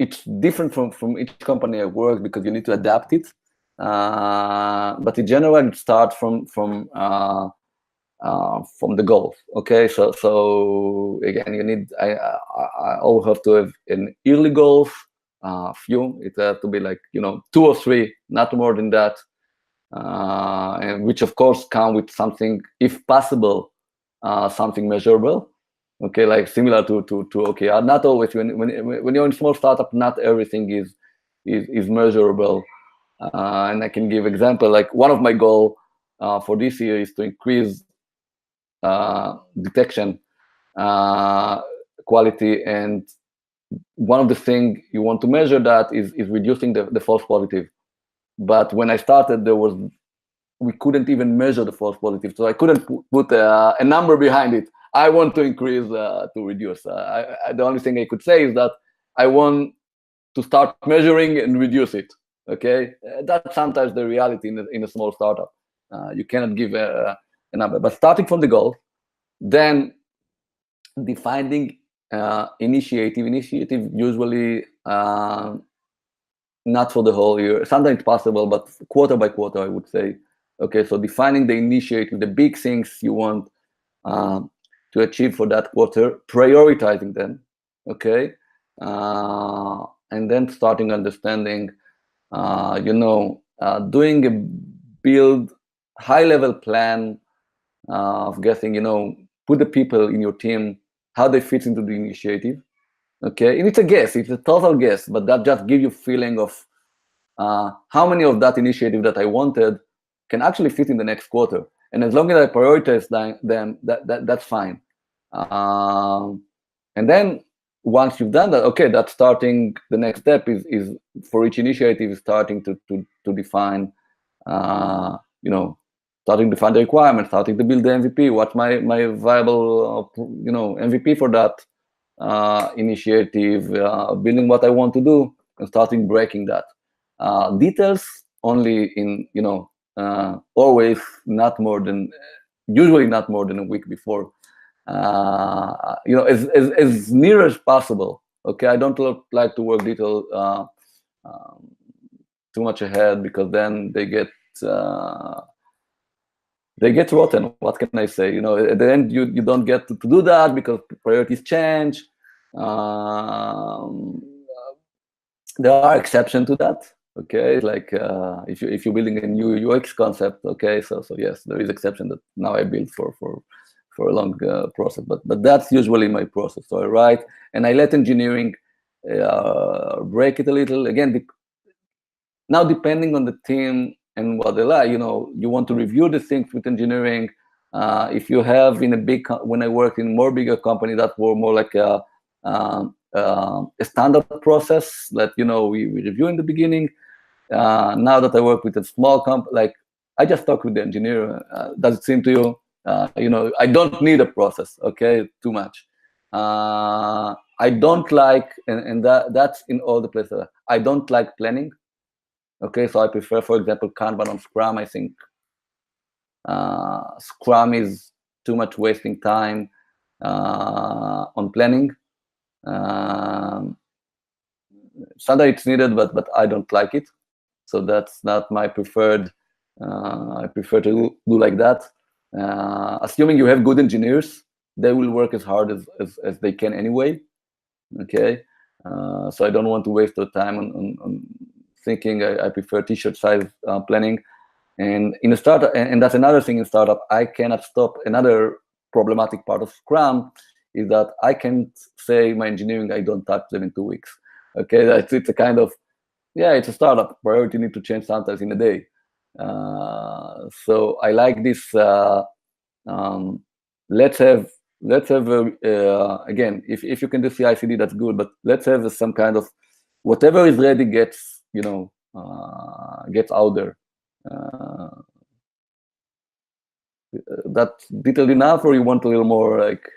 it's different from each company I work because you need to adapt it. But in general, it starts from the goal. Okay, so again, you need I always have to have an yearly goals. Few, it has to be like 2 or 3, not more than that, and which of course come with something, if possible, something measurable. Okay, like similar to OKR. Not always when you're in small startup, not everything is measurable. And I can give example, like one of my goal for this year is to increase detection quality, and one of the things you want to measure that is reducing the false positive. But when I started, we couldn't even measure the false positive, so I couldn't put a number behind it. I want to increase to reduce. The only thing I could say is that I want to start measuring and reduce it. Okay, that's sometimes the reality in a small startup. You cannot give a number, but starting from the goal, then defining initiative usually not for the whole year. Sometimes it's possible, but quarter by quarter, I would say. Okay, so defining the initiative, the big things you want to achieve for that quarter, prioritizing them. Okay, and then starting understanding, doing a build high-level plan of guessing, put the people in your team, how they fit into the initiative. Okay, and it's a guess, it's a total guess, but that just gives you feeling of how many of that initiative that I wanted can actually fit in the next quarter. And as long as I prioritize them, that's fine. And then once you've done that, okay, that's starting. The next step is for each initiative is starting to define, starting to define the requirements, starting to build the MVP. What's my viable, MVP for that initiative? Building what I want to do and starting breaking that. Details only in always usually not more than a week before. As near as possible. Okay, I don't like to work detail too much ahead, because then they get rotten. What can I say? At the end, you don't get to do that because priorities change. There are exceptions to that. Okay, like if you're building a new UX concept. Okay, so yes, there is exception that now I build for a long process, but that's usually my process. So I write and I let engineering break it a little. Again, now depending on the team and what they like, you want to review the things with engineering. If you have in a big, when I worked in more bigger company that were more like a standard process that we review in the beginning. Now that I work with a small company, like I just talk with the engineer. Does it seem to you? I don't need a process, okay, too much. I don't like, and that's in all the places. I don't like planning. Okay, so I prefer, for example, Kanban on Scrum. I think Scrum is too much wasting time on planning. Sometimes it's needed, but I don't like it. So that's not my preferred. I prefer to do like that. Assuming you have good engineers, they will work as hard as they can anyway. Okay, so I don't want to waste their time on thinking. I prefer t-shirt size planning. And in a startup, and that's another thing in startup, I cannot stop. Another problematic part of Scrum is that I can't say my engineering, I don't touch them in 2 weeks. Okay, it's a kind of, yeah, it's a startup. Priority need to change sometimes in a day. So I like this. Let's have again, if you can do CI/CD, that's good. But let's have some kind of whatever is ready gets gets out there. That's detailed enough, or you want a little more like